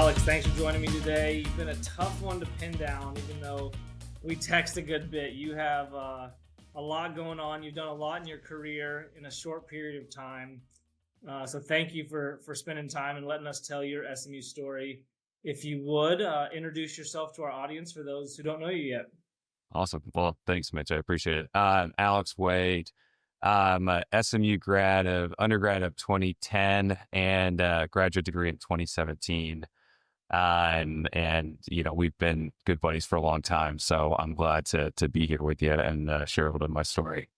Alex, thanks for joining me today. You've been a tough one to pin down, even though we text a good bit. You have a lot going on. You've done a lot in your career in a short period of time. So thank you for spending time and letting us tell your SMU story. If you would, introduce yourself to our audience for those who don't know you yet. Awesome. Well, thanks, Mitch. I appreciate it. Alex Wey. I'm a SMU undergrad of 2010 and graduate degree in 2017. We've been good buddies for a long time. So I'm glad to be here with you and share a little bit of my story.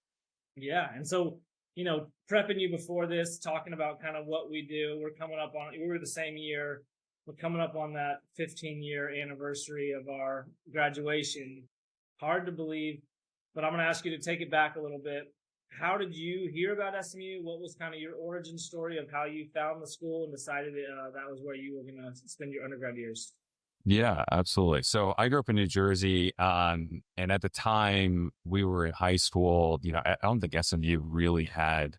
Yeah. And so, prepping you before this, talking about kind of what we do, we were the same year. We're coming up on that 15-year anniversary of our graduation. Hard to believe, but I'm going to ask you to take it back a little bit. How did you hear about SMU? What was kind of your origin story of how you found the school and decided that was where you were going to spend your undergrad years? Yeah, absolutely. So I grew up in New Jersey, and at the time we were in high school. I don't think SMU really had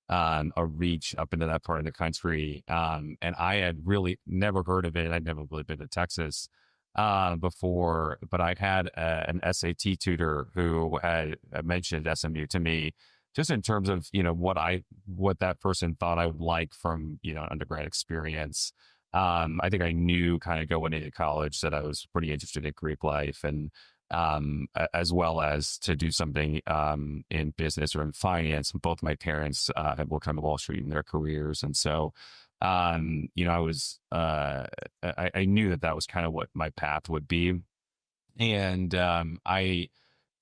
a reach up into that part of the country, and I had really never heard of it. I'd never really been to Texas before, but I had an SAT tutor who had mentioned SMU to me, just in terms of what that person thought I would like from undergrad experience. I think I knew kind of going into college that I was pretty interested in Greek life and as well as to do something in business or in finance. Both my parents had worked on Wall Street in their careers. And so, I was, I knew that was kind of what my path would be. And I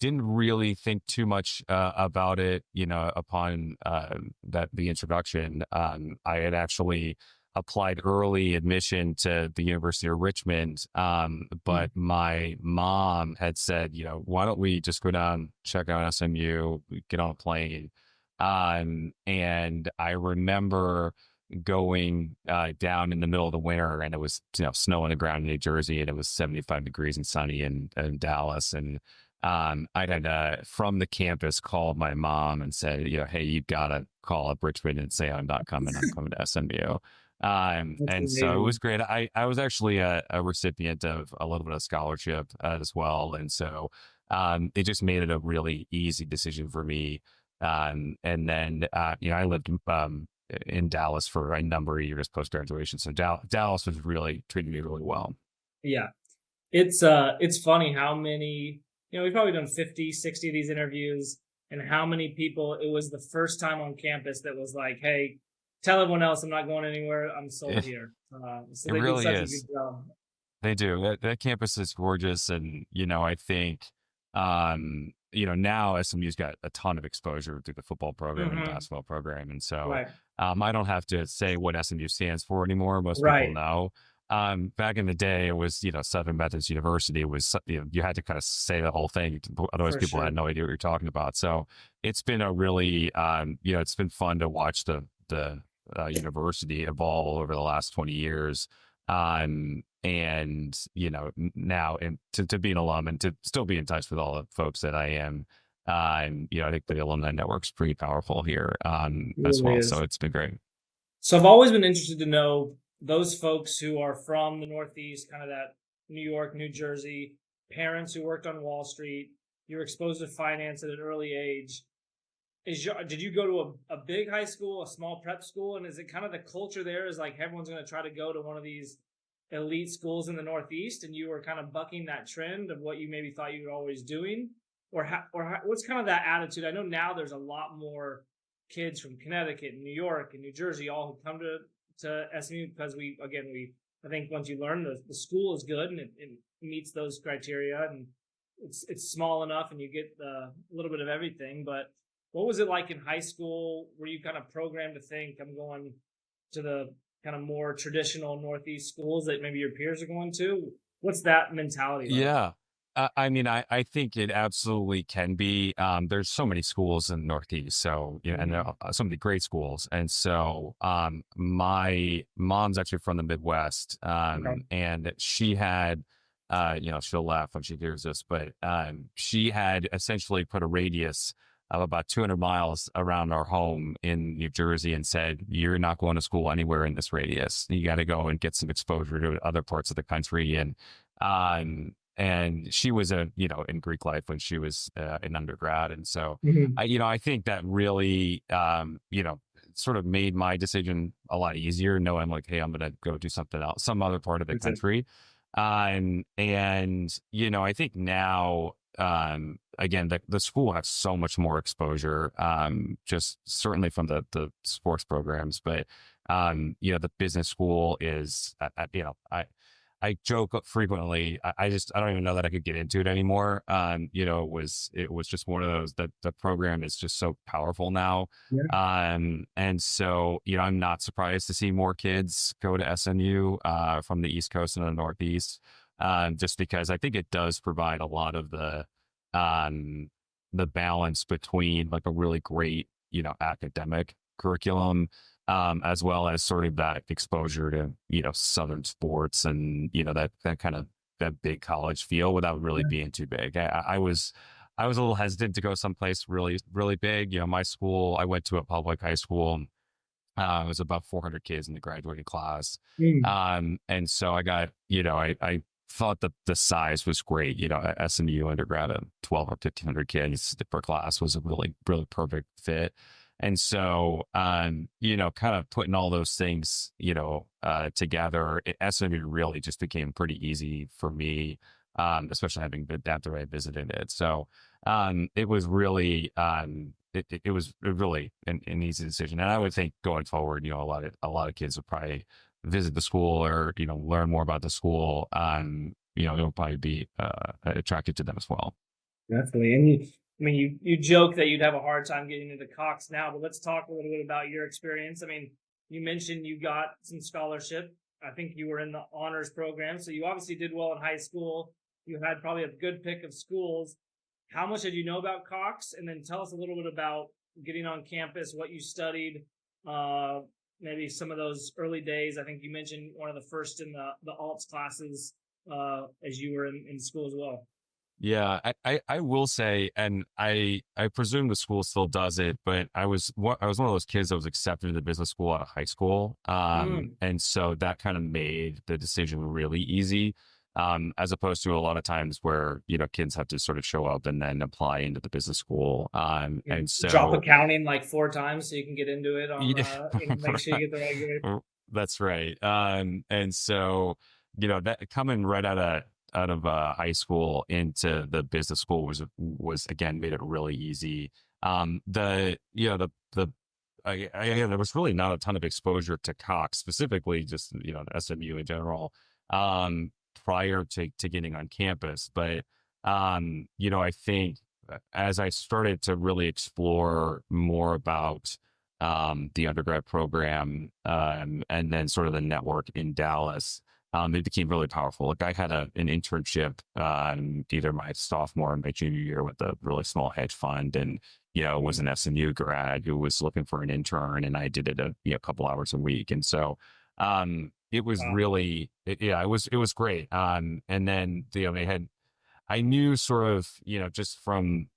didn't really think too much about it, upon the introduction. I had actually applied early admission to the University of Richmond. But my mom had said, why don't we just go down, check out SMU, get on a plane. And I remember going down in the middle of the winter, and it was snow on the ground in New Jersey, and it was 75 degrees and sunny in Dallas. And I had from the campus called my mom and said, hey, you gotta call up Richmond and say I'm coming to SMU. That's And so it amazing. was great. I was actually a recipient of a little bit of scholarship as well. And so it just made it a really easy decision for me. And then, I lived in Dallas for a number of years post-graduation. So Dallas was really treating me really well. Yeah. It's funny how many, we've probably done 50, 60 of these interviews, and how many people it was the first time on campus that was like, hey, tell everyone else I'm not going anywhere. I'm sold It, here. So it they did really such a is. good job. They do. That campus is gorgeous. And, I think, now SMU's got a ton of exposure through the football program and Hmm. basketball program. And so Right. I don't have to say what SMU stands for anymore. Most people Right. know. Back in the day, it was, Southern Methodist University. It was, you had to kind of say the whole thing. Otherwise, For people sure. had no idea what you're talking about. So it's been a really, it's been fun to watch the university evolve over the last 20 years. And now and to be an alum and to still be in touch with all the folks that I am. And I think the alumni network's pretty powerful here It as really well. So is. it's been great. So I've always been interested to know those folks who are from the Northeast, kind of that New York, New Jersey, parents who worked on Wall Street. You're exposed to finance at an early age. Did you go to a big high school, a small prep school, and is it kind of the culture there is like everyone's going to try to go to one of these elite schools in the Northeast, and you were kind of bucking that trend of what you maybe thought you were always doing, what's kind of that attitude? I know now there's a lot more kids from Connecticut and New York and New Jersey all who come to SMU because we I think once you learn the school is good and it meets those criteria, and it's small enough and you get a little bit of everything. But what was it like in high school? Were you kind of programmed to think I'm going to the kind of more traditional Northeast schools that maybe your peers are going to? What's that mentality like? Yeah. I mean, I think it absolutely can be. There's so many schools in the Northeast, so and there Hmm. are so many great schools. And so, my mom's actually from the Midwest, Okay. and she had, she'll laugh when she hears this, but she had essentially put a radius of about 200 miles around our home in New Jersey and said, "You're not going to school anywhere in this radius. You got to go and get some exposure to other parts of the country." And she was in Greek life when she was in undergrad. And so Mhm. I think that really, sort of made my decision a lot easier, knowing like, hey, I'm going to go do something else, some other part of the That's it. country. I think now, again, the school has so much more exposure, just certainly from the sports programs, but, the business school is, I joke frequently. I don't even know that I could get into it anymore. It was just one of those that the program is just so powerful now. Yeah. And so, I'm not surprised to see more kids go to SMU from the East Coast and the Northeast, just because I think it does provide a lot of um, the balance between like a really great, academic curriculum, as well as sort of that exposure to, Southern sports and, that kind of that big college feel without really being too big. I was a little hesitant to go someplace really, really big. My school, I went to a public high school. It was about 400 kids in the graduating class. Mm. And so I got, I thought that the size was great. At SMU undergrad of 12 or 1500 kids per class was a really, really perfect fit. And so, kind of putting all those things, together, SMU really just became pretty easy for me, especially having been after I visited it. So, it was really, it was really an easy decision. And I would think going forward, a lot of kids would probably visit the school or, learn more about the school. It'll probably be attracted to them as well. Definitely. And you joke that you'd have a hard time getting into Cox now, but let's talk a little bit about your experience. I mean, you mentioned you got some scholarship. I think you were in the honors program, so you obviously did well in high school. You had probably a good pick of schools. How much did you know about Cox? And then tell us a little bit about getting on campus, what you studied, uh, maybe some of those early days. I think you mentioned one of the first in the alts classes as you were in school as well. Yeah, I will say, and I presume the school still does it, but I was one of those kids that was accepted to the business school out of high school, Mm. and so that kind of made the decision really easy, as opposed to a lot of times where kids have to sort of show up and then apply into the business school, And and drop so accounting like 4 times so you can get into it on, yeah, make sure you get the right grade. that's right, and so that coming right out of high school into the business school was again made it really easy. The you know the Again, there was really not a ton of exposure to Cox specifically, just to SMU in general, prior to getting on campus. But I think as I started to really explore more about the undergrad program, and then sort of the network in Dallas, it became really powerful. Like I had an internship, either my sophomore or my junior year with a really small hedge fund, and was Mm. an SMU grad who was looking for an intern, and I did it a couple hours a week, and so it was Wow. really, yeah, it was great. And then I knew sort of just from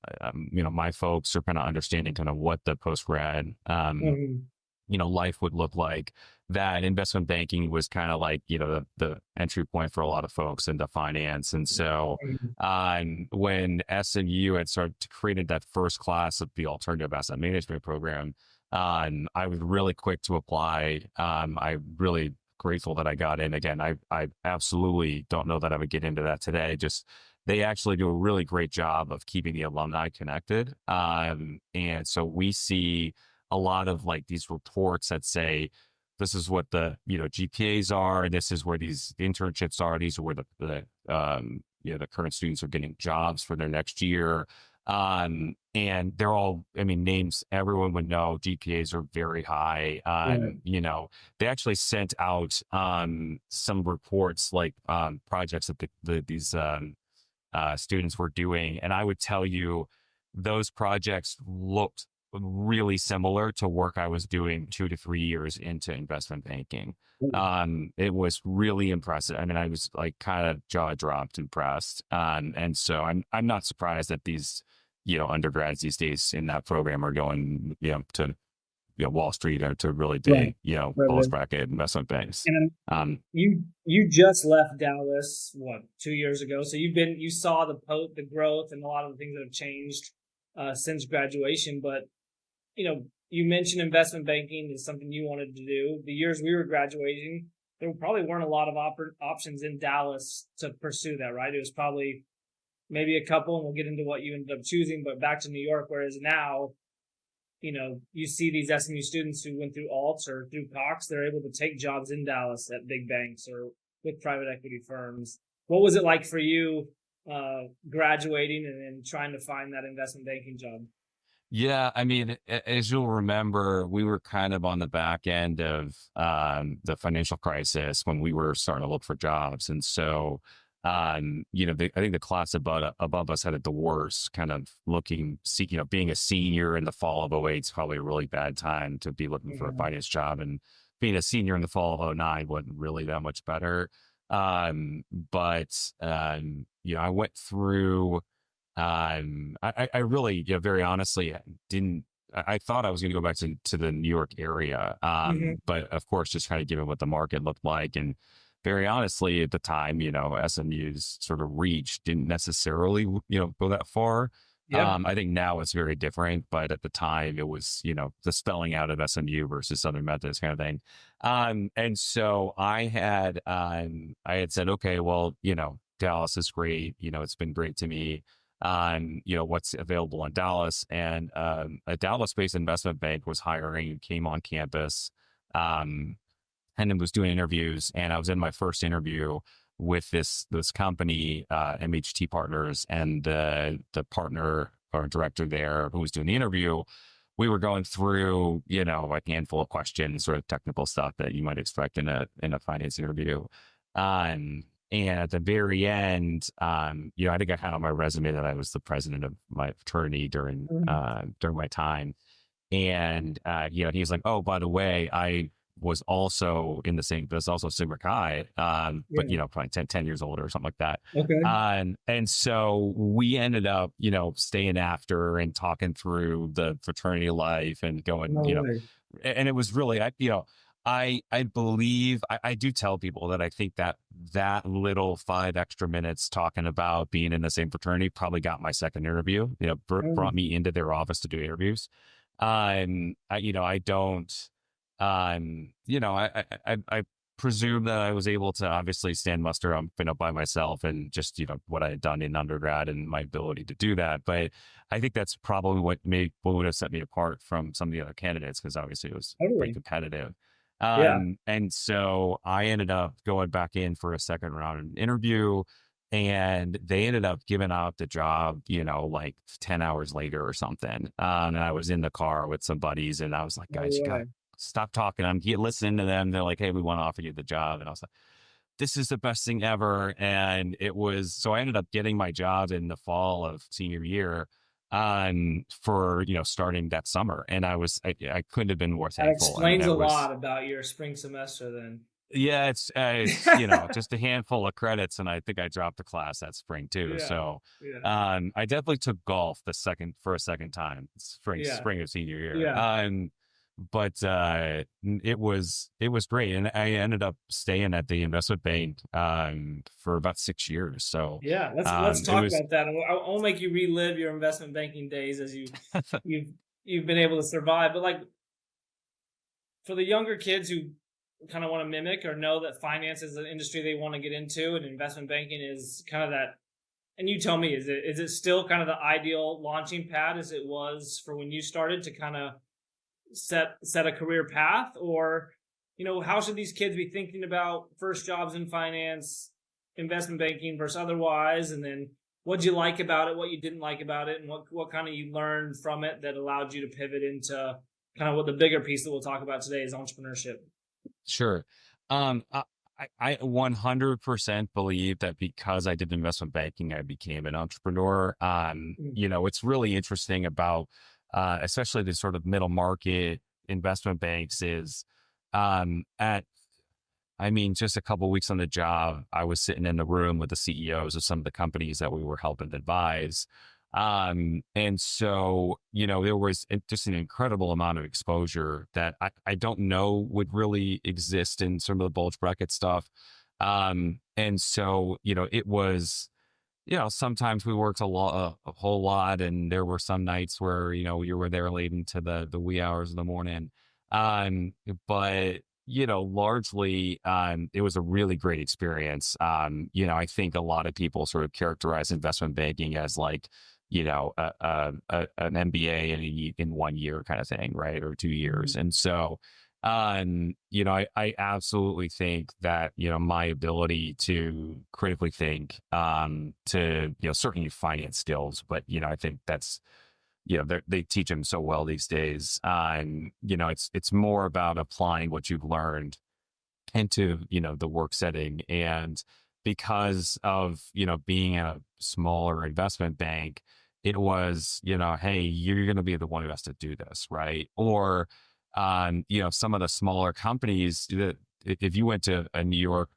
my folks are kind of understanding kind of what the post grad Mhm. life would look like, that investment banking was kind of like, the entry point for a lot of folks into finance. And so, Mhm. when SMU had started to created that first class of the alternative asset management program, I was really quick to apply. I'm really grateful that I got in. Again, I absolutely don't know that I would get into that today. Just they actually do a really great job of keeping the alumni connected. And so we see a lot of like these reports that say this is what the GPAs are, and this is where these internships are. These are where the current students are getting jobs for their next year. And they're all, I mean, names everyone would know. GPAs are very high. Right. They actually sent out some reports like projects that these students were doing, and I would tell you those projects looked really similar to work I was doing 2 to 3 years into investment banking. Ooh. It was really impressive. I mean, I was like kind of jaw dropped impressed. And so I'm not surprised that undergrads these days in that program are going, to, Wall Street or to really Right. big, Right. bulge Right. bracket investment banks. And Um, you just left Dallas, what, 2 years ago? So you saw the growth and a lot of the things that have changed since graduation. But you mentioned investment banking is something you wanted to do. The years we were graduating, there probably weren't a lot of options in Dallas to pursue that, right? It was probably maybe a couple, and we'll get into what you ended up choosing. But back to New York, whereas now, you see these SMU students who went through alts or through Cox, they're able to take jobs in Dallas at big banks or with private equity firms. What was it like for you graduating and then trying to find that investment banking job? Yeah, I mean, as you'll remember, we were kind of on the back end of the financial crisis when we were starting to look for jobs, and so I think the class above us had it the worst. Kind of being a senior in the fall of '08 is probably a really bad time to be looking for a Mhm. finance job, and being a senior in the fall of '09 wasn't really that much better. But I went through. I really, very honestly didn't. I thought I was going to go back to the New York area, Mhm. but of course, just kind of given what the market looked like, and very honestly, at the time, SMU's sort of reach didn't necessarily, go that far. Yeah. I think now it's very different, but at the time, it was, the spelling out of SMU versus Southern Methodist kind of thing. And so I had said, okay, well, Dallas is great. It's been great to me. What's available in Dallas, and a Dallas-based investment bank was hiring, came on campus, um, and then was doing interviews. And I was in my first interview with this company, MHT Partners, and the partner or director there who was doing the interview. We were going through, a handful of questions, sort of technical stuff that you might expect in a finance interview. And at the very end, I think I had on my resume that I was the president of my fraternity Mhm. during my time. And he's like, oh, by the way, I was also in the same, but it's also Sigma Chi, but Yeah. probably 10 years older or something like that. Okay. And so we ended up, staying after and talking through the fraternity life and going, No way. and it was really, I believe I do tell people that I think that little 5 extra minutes talking about being in the same fraternity probably got my second interview, brought Mm. me into their office to do interviews. I don't, I presume that I was able to obviously stand muster on, by myself and just, what I had done in undergrad and my ability to do that. But I think that's probably what would have set me apart from some of the other candidates, because obviously it was pretty Totally. competitive. Yeah. And so I ended up going back in for a second round interview, and they ended up giving out the job, like 10 hours later or something. And I was in the car with some buddies, and I was like, No guys, you got to way. stop talking. I'm listening to them. They're like, hey, we want to offer you the job. And I was like, this is the best thing ever. And so I ended up getting my job in the fall of senior year, for, starting that summer. And I couldn't have been more That thankful. I mean, explains a that was, lot about your spring semester then. yeah, it's just a handful of credits, and I think I dropped a class that spring too. Yeah. So, Yeah. I definitely took golf for a second time, Yeah. spring of senior year. Yeah. But it was great, and I ended up staying at the investment bank for about 6 years. So, Yeah. Let's it talk was about that. And I'll make you relive your investment banking days as you've you've been able to survive. But like for the younger kids who kind of want to mimic or know that finance is an industry they want to get into and investment banking is kind of that, and you tell me, is it still kind of the ideal launching pad as it was for when you started to kind of set a career path? Or how should these kids be thinking about first jobs in finance, investment banking versus otherwise? And then what did you like about it, what you didn't like about it, and what kind of you learned from it that allowed you to pivot into kind of what the bigger piece that we'll talk about today is entrepreneurship? Sure. I 100% believe that because I did investment banking, I became an entrepreneur. Mm. It's really interesting about, especially the sort of middle market investment banks is, I mean, just a couple weeks on the job, I was sitting in the room with the CEOs of some of the companies that we were helping advise. And so, there was just an incredible amount of exposure that I don't know would really exist in some of the bulge bracket stuff. And so, it was, sometimes we worked a whole lot, and there were some nights where, you were there late into the wee hours of the morning. Um, but, largely, it was a really great experience. I think a lot of people sort of characterize investment banking as like, an MBA in 1 year kind of thing, right? Or 2 years. Mhm. And so, I absolutely think that, my ability to critically think, to, certainly finance skills, but, I think that's, they teach them so well these days. It's more about applying what you've learned into, the work setting. And because of, being a smaller investment bank, it was, hey, you're going to be the one who has to do this, right? Or, some of the smaller companies that if you went to a New York,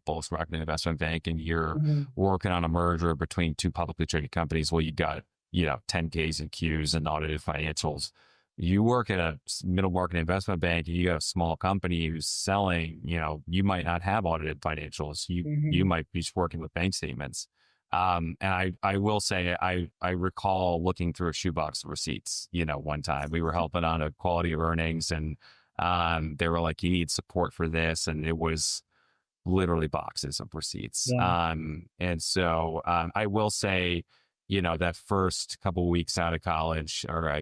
bulge bracket investment bank and you're Mhm. working on a merger between two publicly traded companies, well, you got, 10Ks and Qs and audited financials. You work at a middle market investment bank and you got a small company who's selling, you might not have audited financials. You Mhm. might be just working with bank statements. And I will say, I recall looking through a shoebox of receipts, one time we were helping on a quality of earnings, and they were like, you need support for this. And it was literally boxes of receipts. Yeah. And so, I will say, that first couple of weeks out of college, or, a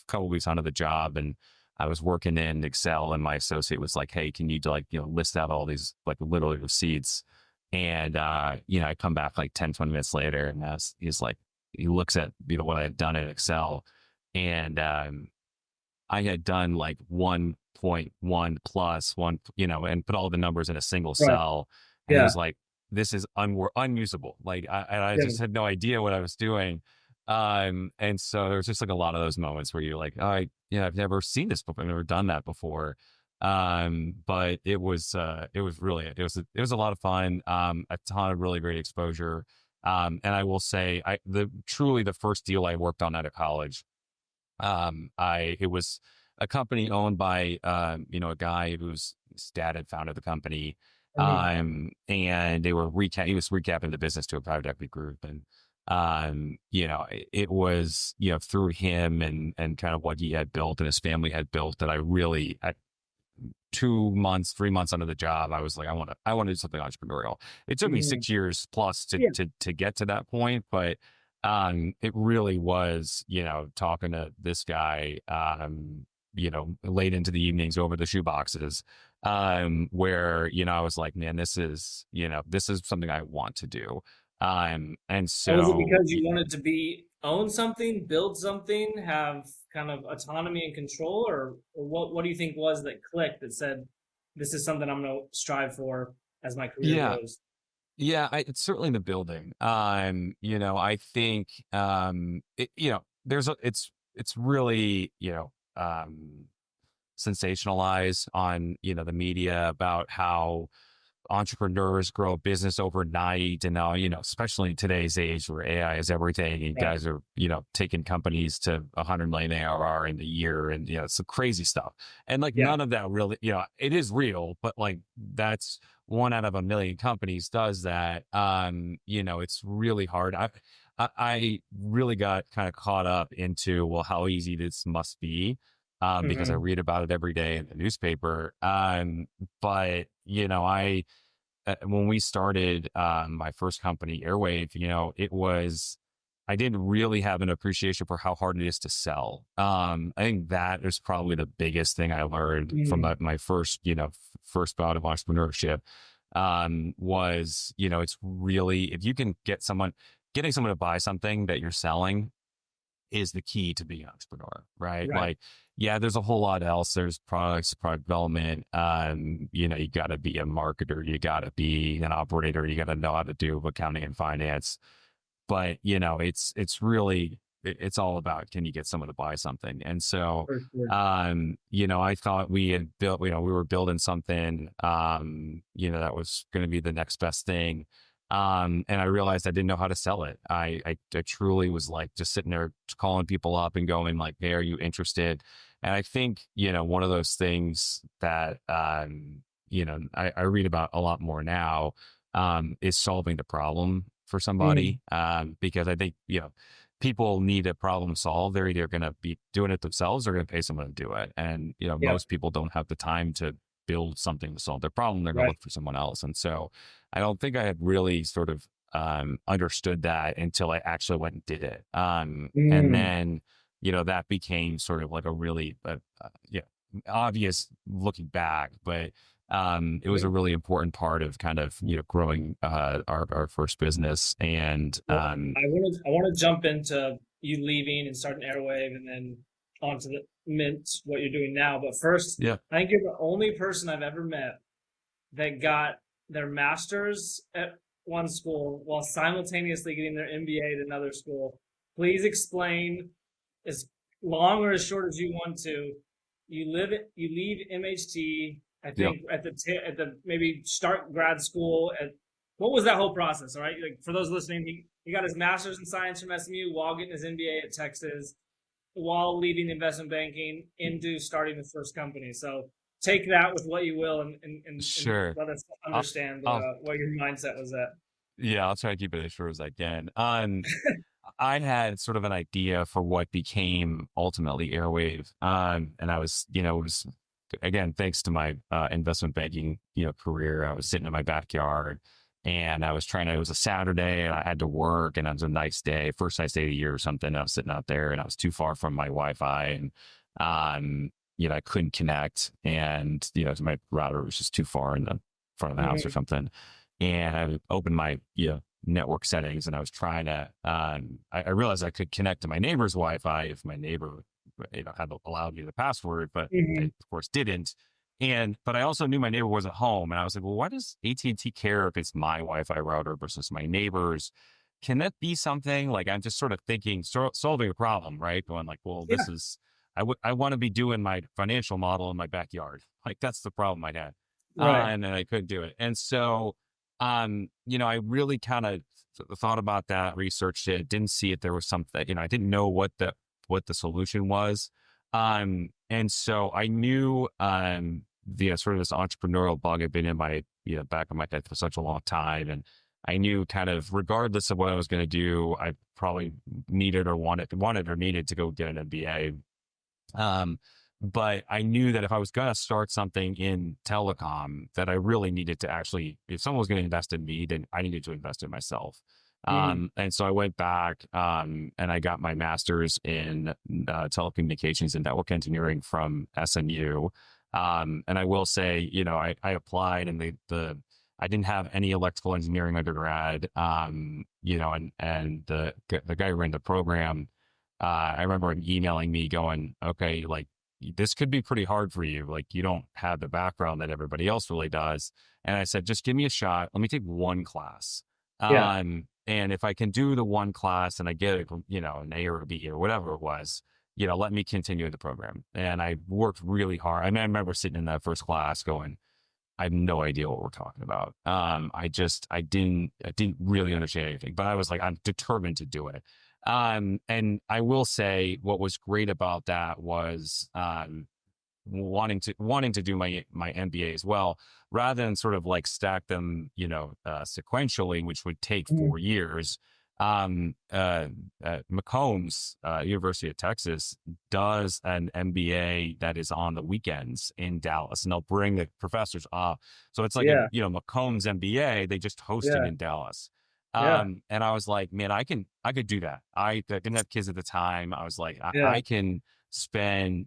couple of weeks onto the job, and I was working in Excel, and my associate was like, hey, can you like, list out all these like literally receipts? And, I come back like 10, 20 minutes later, and he's like, he looks at, what I had done in Excel. And, I had done like 1.1 plus one, and put all the numbers in a single Right. cell. And he Yeah. was like, this is unusable. Like, I Yeah. just had no idea what I was doing. And so there was just like a lot of those moments where you're like, oh, I've never seen this before. I've never done that before. But it was a lot of fun. A ton of really great exposure. And I will say, truly the first deal I worked on out of college, it was a company owned by, a guy whose dad had founded the company. Mhm. And he was recapping the business to a private equity group. And, it was, through him and kind of what he had built and his family had built that I really, at 2 months, 3 months under the job, I was like, I want to do something entrepreneurial. It took me Mhm. 6 years plus to Yeah. to get to that point, but it really was, talking to this guy, late into the evenings over the shoe boxes, where, I was like, man, this is something I want to do. And And was it so because you wanted to own something, build something, have kind of autonomy and control, or what do you think was that click that said, this is something I'm going to strive for as my career yeah, grows? yeah, it's certainly the building. I think, it's really, sensationalized on, the media about how entrepreneurs grow a business overnight. And now, especially in today's age where AI is everything, and Right. guys are, taking companies to 100 million ARR in a year, and, it's some crazy stuff. And like, Yeah. none of that really, it is real, but like, that's one out of a million companies does that. It's really hard. I really got kind of caught up into, well, how easy this must be, because I Hmm. read about it every day in the newspaper. But, when we started, my first company, Airwave, I didn't really have an appreciation for how hard it is to sell. I think that is probably the biggest thing I learned from Hmm. my first, first bout of entrepreneurship, was, it's really, if you can getting someone to buy something that you're selling is the key to being an entrepreneur, right? Right. Like, yeah, there's a whole lot else. There's products, product development. You got to be a marketer, you got to be an operator, you got to know how to do accounting and finance. But it's really it's all about, can you get someone to buy something? And so, For sure. I thought we had built, we were building something, that was going to be the next best thing. And I realized I didn't know how to sell it. I truly was like just sitting there calling people up and going like, "Hey, are you interested?" And I think, one of those things that, I read about a lot more now, is solving the problem for Mm, somebody. Because I think, people need a problem solved. They're either going to be doing it themselves or going to pay someone to do it. And, yeah, most people don't have the time to build something to solve their problem. They're going to right. look for someone else. And so I don't think I had really sort of, understood that until I actually went and did it. And Mm, then, that became sort of like a really, yeah, obvious looking back, but it was a really important part of kind of, growing our first business. And Well, I want to jump into you leaving and starting Airwave and then onto the Mint, what you're doing now. But first, yeah, I think you're the only person I've ever met that got their master's at one school while simultaneously getting their MBA at another school. Please explain as long or as short as you want to. You leave MHT, I yeah, think at the maybe start grad school at what was that whole process? All right, like for those listening, he got his master's in science from SMU while getting his MBA at Texas, while leaving investment banking into starting the first company. So take that with what you will, and sure. let us I'll, understand I'll, what your mindset was at. yeah, I'll try to keep it as short as I can. I had sort of an idea for what became ultimately Airwave. And I was, it was again, thanks to my investment banking, career, I was sitting in my backyard and I was trying to, it was a Saturday and I had to work and it was a nice day, first nice day of the year or something. I was sitting out there and I was too far from my Wi-Fi and, I couldn't connect and, my router was just too far in the front of the house or Mm-hmm. something. And I opened my, network settings and I was trying to I realized I could connect to my neighbor's Wi-Fi if my neighbor had allowed me the password, but I Mm-hmm. of course didn't. And but I also knew my neighbor wasn't home and I was like, well, why does AT&T care if it's my Wi-Fi router versus my neighbor's? Can that be something like I'm just sort of thinking solving a problem, right? Going like, well, Yeah. this is I want to be doing my financial model in my backyard. Like that's the problem I had. Right. And I couldn't do it. And so I really kind of thought about that, researched it, didn't see it. There was something, I didn't know what the solution was. And so I knew, the sort of this entrepreneurial bug had been in my, back of my head for such a long time. And I knew kind of regardless of what I was going to do, I probably wanted or needed to go get an MBA. Um, but I knew that if I was going to start something in telecom, that I really needed to actually, if someone was going to invest in me, then I needed to invest in myself. Mm. And so I went back and I got my master's in telecommunications and network engineering from SMU. And I will say, I applied and I didn't have any electrical engineering undergrad, and the guy who ran the program, I remember him emailing me going, okay, like this could be pretty hard for you. Like you don't have the background that everybody else really does. And I said, just give me a shot. Let me take one class. Yeah. And if I can do the one class and I get a, an A or a B or whatever it was, let me continue the program. And I worked really hard. I mean, I remember sitting in that first class going, I have no idea what we're talking about. I didn't really understand anything, but I was like, I'm determined to do it. And I will say what was great about that was, wanting to do my MBA as well, rather than sort of like stack them, sequentially, which would take Mm. 4 years. McCombs, University of Texas, does an MBA that is on the weekends in Dallas, and they'll bring the professors up. So it's like a Yeah. McCombs MBA. They just host it Yeah. in Dallas. Yeah. And I was like, man, I could do that. I didn't have kids at the time. I was like, Yeah. I can spend,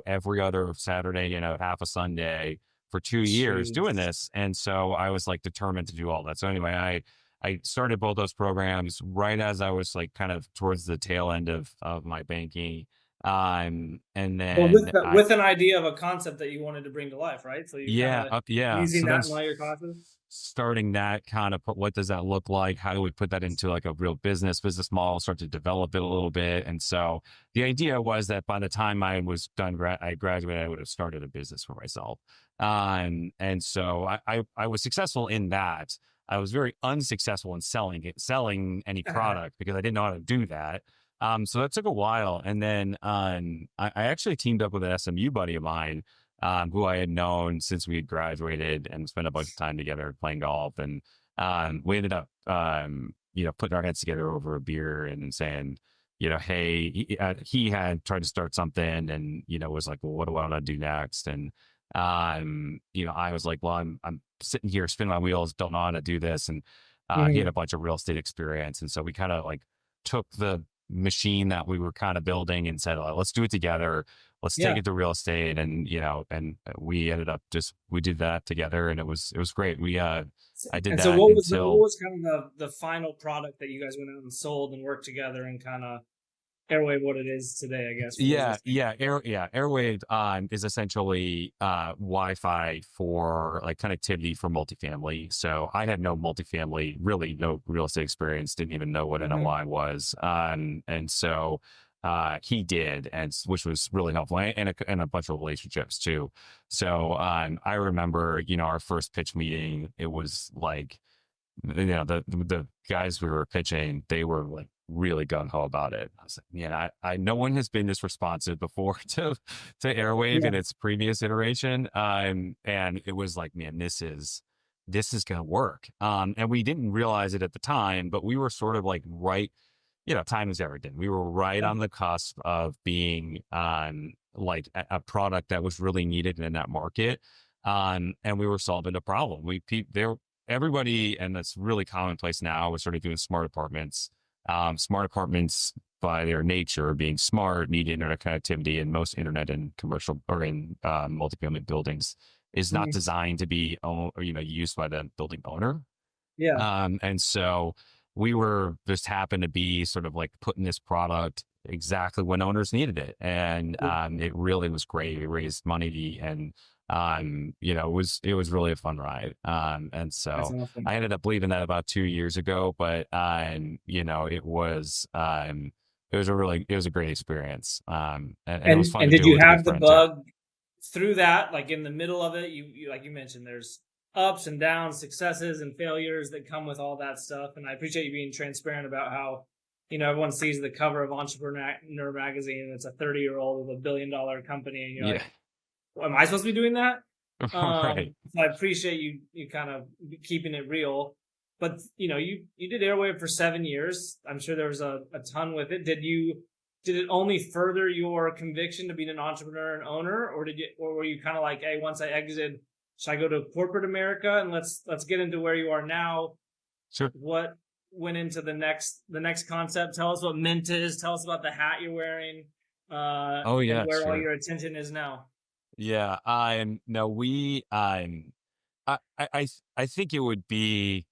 every other Saturday, half a Sunday for 2 years doing Jeez. this. And so I was like determined to do all that. So anyway, I started both those programs right as I was like kind of towards the tail end of my banking. And Well, then with an idea of a concept that you wanted to bring to life, right? So you kind yeah, of yeah. using So then that in all your classes. starting that kind of what does that look like? How do we put that into like a real business model, start to develop it a little bit? And so the idea was that by the time I was done, I graduated, I would have started a business for myself. And so I was successful in that. I was very unsuccessful in selling any product because I didn't know how to do that. So that took a while. And then I actually teamed up with an SMU buddy of mine, who I had known since we had graduated and spent a bunch of time together playing golf. And we ended up, putting our heads together over a beer and saying, hey, he had tried to start something and, was like, well, what do I want to do next? And, I was like, well, I'm sitting here spinning my wheels, don't know how to do this. And he had Hmm. a bunch of real estate experience. And so we kind of like took the machine that we were kind of building and said, oh, let's do it together. Let's take Yeah. it to real estate. And, and we ended up we did that together and it was great. I did And so that what until was kind of the final product that you guys went out and sold and worked together and kind of airwave what it is today, I guess, for those Yeah, listening? yeah, Airwave is essentially Wi-Fi for like connectivity for multifamily. So I had no multifamily, really no real estate experience, didn't even know what Hmm. NOI was. And so he did, which was really helpful, and a bunch of relationships too. So I remember, our first pitch meeting, it was like, the guys we were pitching, they were like really gung ho about it. I was like, man, I no one has been this responsive before to Airwave Yeah. in its previous iteration. And it was like, man, this is gonna work. And we didn't realize it at the time, but we were sort of like right, time is everything. We were right Yeah. on the cusp of being like a product that was really needed in that market. And we were solving a problem. There everybody, and that's really commonplace now, was sort of doing smart apartments. Smart apartments by their nature being smart need internet connectivity, and most internet in commercial or in multifamily buildings is not Hmm. designed to be used by the building owner. Yeah. And so we were just happened to be sort of like putting this product exactly when owners needed it. And Yeah. it really was great. We raised money and it was really a fun ride. And That's so awesome. I ended up leaving that about 2 years ago, but it was a great experience. And it was fun And to did do it you with a good have the friend too. bug through that, like in the middle of it? You like you mentioned, there's ups and downs, successes and failures that come with all that stuff. And I appreciate you being transparent about how, everyone sees the cover of Entrepreneur magazine and it's a 30-year-old with $1 billion company, and you're Yeah. like, well, am I supposed to be doing that? Right. So I appreciate you kind of keeping it real. But you did Airwave for 7 years. I'm sure there was a ton with it. Did it only further your conviction to being an entrepreneur and owner, or were you kind of like, hey, once I exited, should I go to corporate America and let's get into where you are now? Sure. What went into the next concept? Tell us what Mint is. Tell us about the hat you're wearing, Oh and yeah, where all sure. your attention is now. Yeah. No, I think it would be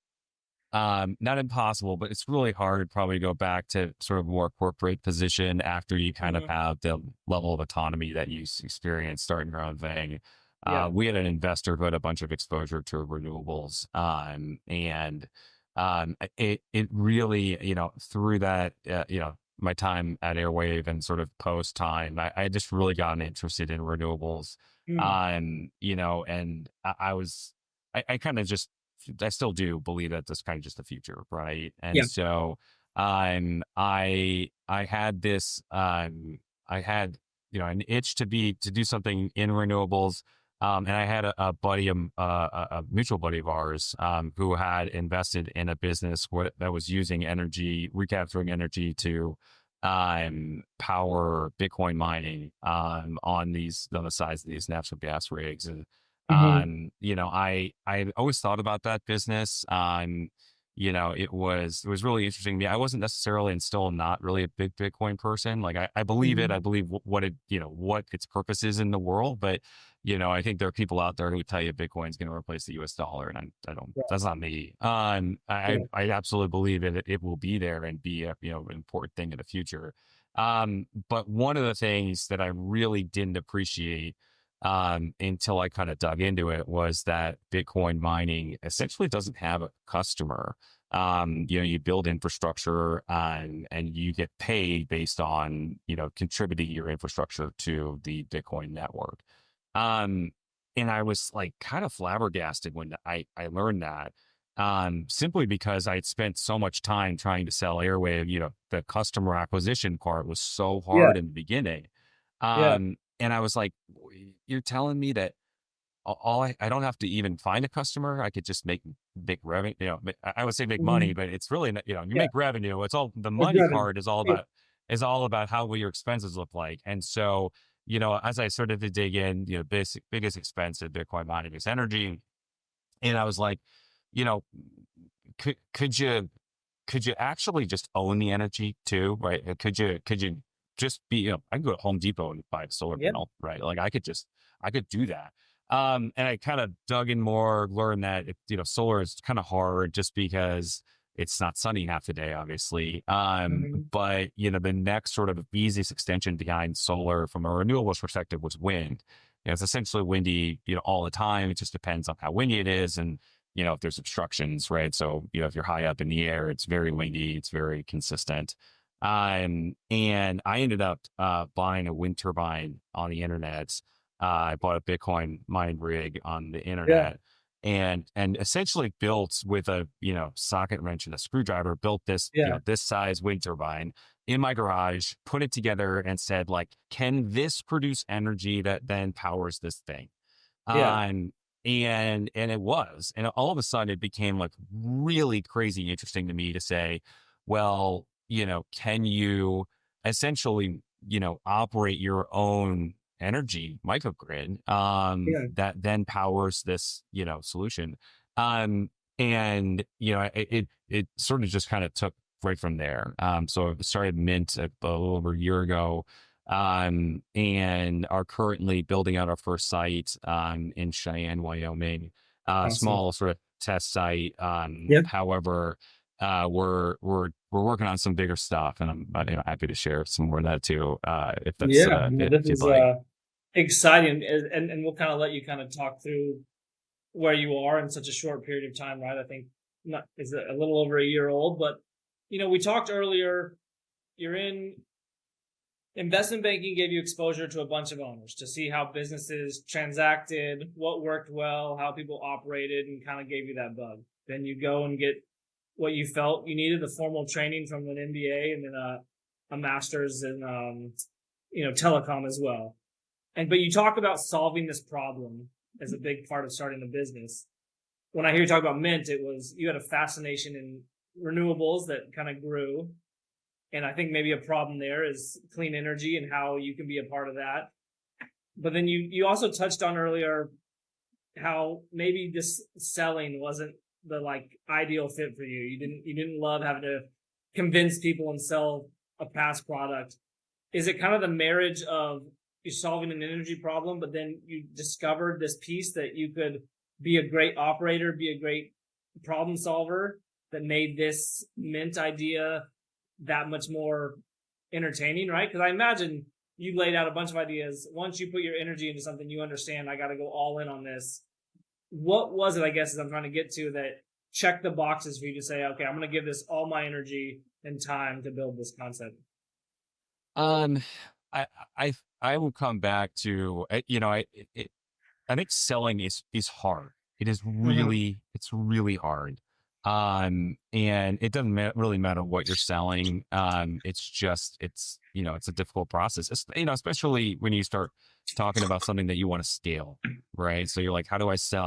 not impossible, but it's really hard probably to go back to sort of more corporate position after you kind of Hmm. have the level of autonomy that you experience starting your own thing. Yeah. We had an investor who had a bunch of exposure to renewables. And it really, through that, my time at Airwave and sort of post time, I just really gotten interested in renewables. Mm. And I kind of just I still do believe that that's kind of just the future, right? And Yeah. so, I had this, I had, an itch to do something in renewables. And I had a buddy, a mutual buddy of ours, who had invested in a business that was using energy, recapturing energy to, power Bitcoin mining, on the sides of these natural gas rigs. And Hmm. I always thought about that business. It was really interesting to me. I wasn't necessarily and still not really a big Bitcoin person. Like I believe it. I Hmm. believe what what its purpose is in the world. But I think there are people out there who tell you Bitcoin's going to replace the U.S. dollar, and I don't. Right. That's not me. Yeah. I absolutely believe it will be there and be a an important thing in the future. But one of the things that I really didn't appreciate, until I kind of dug into it, was that Bitcoin mining essentially doesn't have a customer. You build infrastructure, and you get paid based on, contributing your infrastructure to the Bitcoin network. Um, and I was like kind of flabbergasted when I learned that. simply because I had spent so much time trying to sell Airwave. The customer acquisition part was so Yeah. hard in the beginning. Yeah. And I was like, you're telling me that all I don't have to even find a customer. I could just make revenue. I would say make money, Hmm. but it's really not, you Yeah. make revenue. It's all the It's money revenue. part Yeah. is all about how will your expenses look like. And so, as I started to dig in, biggest expense of Bitcoin mining is energy. And I was like, you know, could you actually just own the energy too, right? Could you just be, I can go to Home Depot and buy a solar Yeah. panel, right? Like I could do that. And I kind of dug in more, learned that solar is kind of hard just because it's not sunny half the day, obviously. Hmm. But the next sort of easiest extension behind solar from a renewables perspective was wind. It's essentially windy, all the time. It just depends on how windy it is and if there's obstructions, right? So, if you're high up in the air, it's very windy, it's very consistent. And I ended up buying a wind turbine on the internet. I bought a Bitcoin mine rig on the Yeah. internet and essentially built with a, socket wrench and a screwdriver, built this, Yeah. this size wind turbine in my garage, put it together and said, like, can this produce energy that then powers this thing? Yeah. Um, and it was, and all of a sudden it became like really crazy interesting to me to say, well, can you essentially, operate your own energy microgrid, Yeah. that then powers this, solution. Um, and it sort of just kind of took right from there. So I started Mint a little over a year ago, and are currently building out our first site in Cheyenne, Wyoming, Awesome. small sort of test site. Yeah. However, we're working on some bigger stuff, and I'm happy to share some more of that too, Yeah. No, if this you'd is like. exciting, and we'll kind of let you kind of talk through where you are in such a short period of time, right? I think not is it a little over a year old, but we talked earlier. You're in investment banking, gave you exposure to a bunch of owners to see how businesses transacted, what worked well, how people operated, and kind of gave you that bug. Then you go and get what you felt you needed, the formal training from an MBA and then a master's in telecom as well. But you talk about solving this problem as a big part of starting a business. When I hear you talk about Mint, it was you had a fascination in renewables that kind of grew, and I think maybe a problem there is clean energy and how you can be a part of that. But then you also touched on earlier how maybe this selling wasn't the like ideal fit for you. You didn't love having to convince people and sell a past product. Is it kind of the marriage of you solving an energy problem, but then you discovered this piece that you could be a great operator, be a great problem solver that made this Mint idea that much more entertaining, right? Because I imagine you laid out a bunch of ideas. Once you put your energy into something, you understand I got to go all in on this. What was it, I guess, is I'm trying to get to that check the boxes for you to say, okay, I'm going to give this all my energy and time to build this concept? Um, I I I will come back to I think selling is hard. Mm-hmm. It's really hard. And it doesn't really matter what you're selling. It's just it's a difficult process. Especially when you start talking about something that you want to scale, right? So you're like, how do I sell?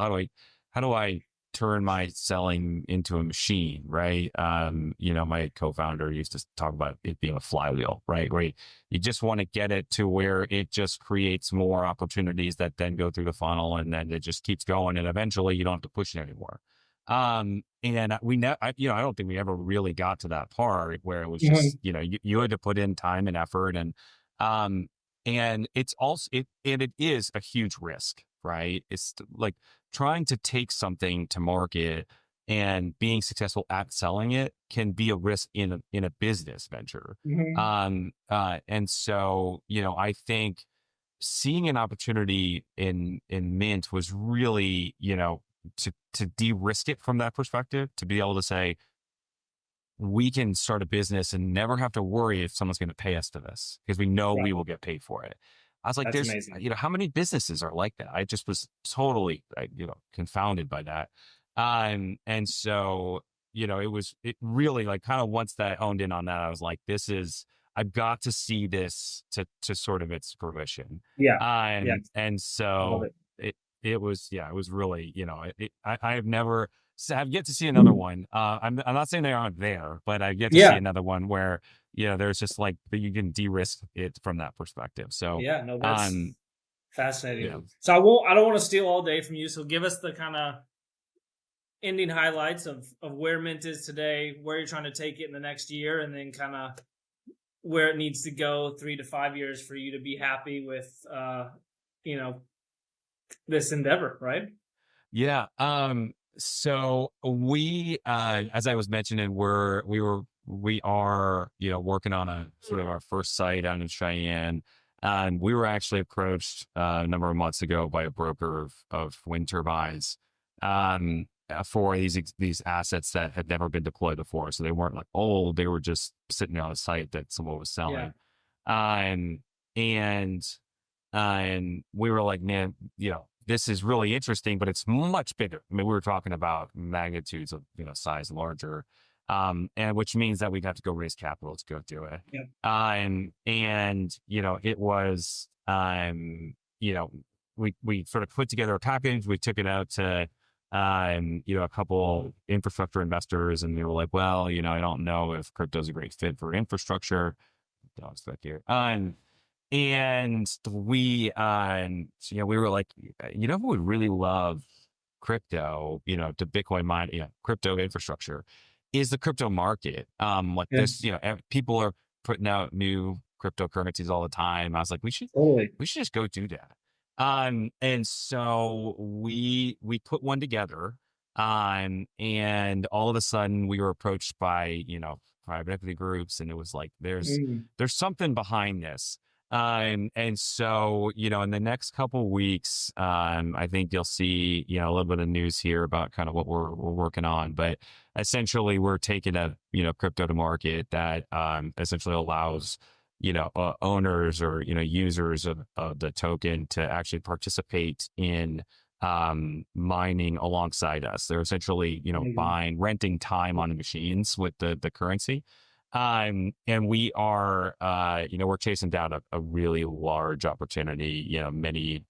How do I turn my selling into a machine, right? My co-founder used to talk about it being a flywheel, right? Where you just want to get it to where it just creates more opportunities that then go through the funnel, and then it just keeps going, and eventually you don't have to push it anymore. And I don't think we ever really got to that part where it was Mm-hmm. just, you had to put in time and effort, um, and it's also, and it is a huge risk, right? It's like trying to take something to market and being successful at selling it can be a risk in a business venture. Mm-hmm. And so, I think seeing an opportunity in Mint was really, to de-risk it from that perspective, to be able to say, we can start a business and never have to worry if someone's going to pay us for this because we know Right. we will get paid for it. I was like, That's there's, amazing. how many businesses are like that? I just was totally, confounded by that. And so, it really like kind of once that honed in on that, I was like, I've got to see this to sort of its fruition. Yeah. Yeah. And Love so it. it was, yeah, it was really, I've never, I've yet to see another one. I'm not saying they aren't there, but I've yet to see Yeah. another one where, there's just like, you can de-risk it from that perspective. So, Yeah. No, that's um, fascinating. yeah. So I don't want to steal all day from you. So give us the kind of ending highlights of where Mint is today, where you're trying to take it in the next year, and then kind of where it needs to go 3 to 5 years for you to be happy with, you know, this endeavor, right? Yeah. So as I was mentioning, we are, working on a sort of our first site out in Cheyenne. And we were actually approached a number of months ago by a broker of wind turbines, for these assets that had never been deployed before. So they weren't like old; they were just sitting on a site that someone was Yeah. selling. Um, and and we were like, man, this is really interesting, but it's much bigger. I mean, we were talking about magnitudes of, size larger, and which means that we'd have to go raise capital to go do it. Yeah. It was, we sort of put together a package. We took it out to, a couple infrastructure investors, and they were like, well, I don't know if crypto is a great fit for infrastructure. Dogs back here. And we were like, who would really love crypto, to Bitcoin mine, crypto infrastructure is the crypto market. Like Yeah. this, people are putting out new cryptocurrencies all the time. I was like, Totally. we should just go do that. And so we put one together. And all of a sudden we were approached by, private equity groups, and it was like, Mm. there's something behind this. And so, in the next couple weeks, I think you'll see, a little bit of news here about kind of what we're working on. But essentially, we're taking a, crypto to market that essentially allows, owners or, users of the token to actually participate in mining alongside us. They're essentially, Amazing. renting time on the machines with the currency. And we are, we're chasing down a really large opportunity, many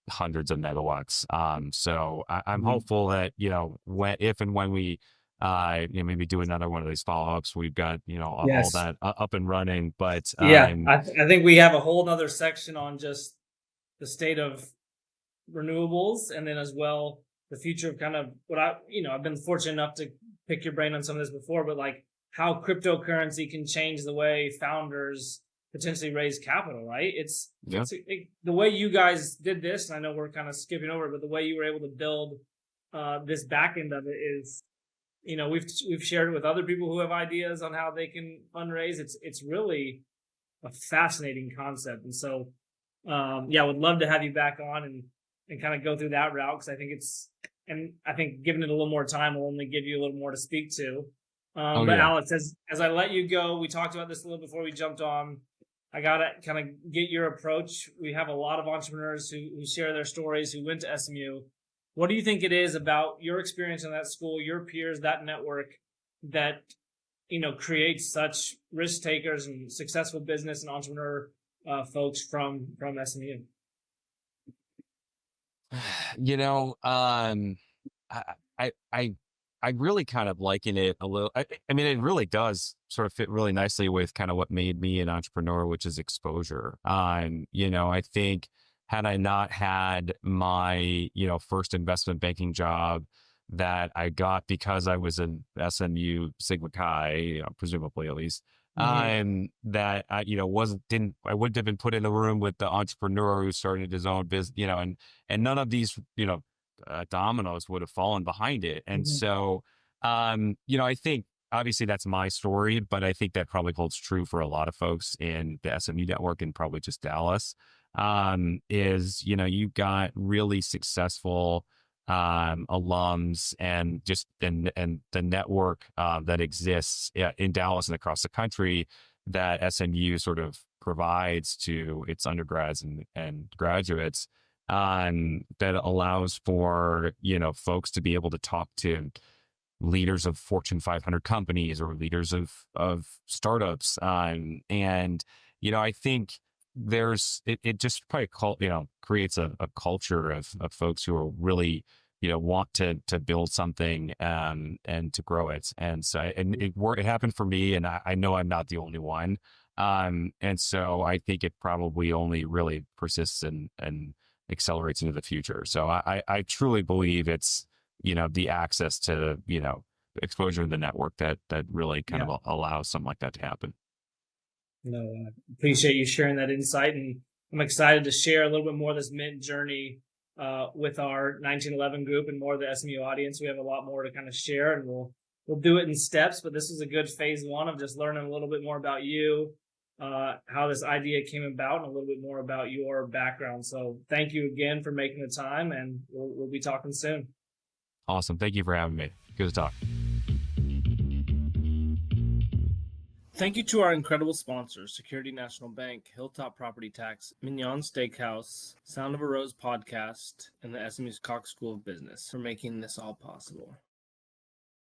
hundreds of megawatts. So I'm Mhm. hopeful that, if and when we, maybe do another one of these follow-ups, we've got, all Yes. that up and running. But, Yeah. I think we have a whole nother section on just the state of renewables, and then as well the future of kind of what I've been fortunate enough to pick your brain on some of this before, but like how cryptocurrency can change the way founders potentially raise capital, right? yeah, The way you guys did this, and I know we're kind of skipping over it, but the way you were able to build this back end of it is, we've shared it with other people who have ideas on how they can fundraise. It's really a fascinating concept. And so, yeah, I would love to have you back on and kind of go through that route, because and I think giving it a little more time will only give you a little more to speak to. oh But yeah, Alex, as I let you go, we talked about this a little before we jumped on. I gotta kind of get your approach. We have a lot of entrepreneurs who share their stories, who went to SMU. What do you think it is about your experience in that school, your peers, that network, that creates such risk takers and successful business and entrepreneur folks from SMU? you know, I, I, I, I really kind of liken it a little. I mean, it really does sort of fit really nicely with kind of what made me an entrepreneur, which is exposure. I think had I not had my, first investment banking job that I got because I was an SMU Sigma Chi, presumably at least, Hmm. that I, I wouldn't have been put in a room with the entrepreneur who started his own business, and none of these, dominoes would have fallen behind it. And Hmm. so, I think obviously that's my story, but I think that probably holds true for a lot of folks in the SMU network and probably just Dallas. Is, you've got really successful alums and just and the network that exists in Dallas and across the country that SMU sort of provides to its undergrads and graduates. that allows for, folks to be able to talk to leaders of Fortune 500 companies or leaders of startups. And, I think it just probably creates a culture of folks who are really, want to build something, and to grow it. And so, and it happened for me, and I know I'm not the only one. And so I think it probably only really persists and accelerates into the future. So I truly believe it's, the access to, exposure to the network that really kind Yeah. of allows something like that to happen. No, I appreciate you sharing that insight, and I'm excited to share a little bit more of this Mint journey with our 1911 group and more of the SMU audience. We have a lot more to kind of share, and we'll do it in steps. But this is a good phase one of just learning a little bit more about you, how this idea came about, and a little bit more about your background. So thank you again for making the time, and we'll be talking soon. Awesome. Thank you for having me. Good to talk. Thank you to our incredible sponsors, Security National Bank, Hilltop Property Tax, Mignon Steakhouse, Sound of a Rose podcast, and the SMU's Cox School of Business for making this all possible.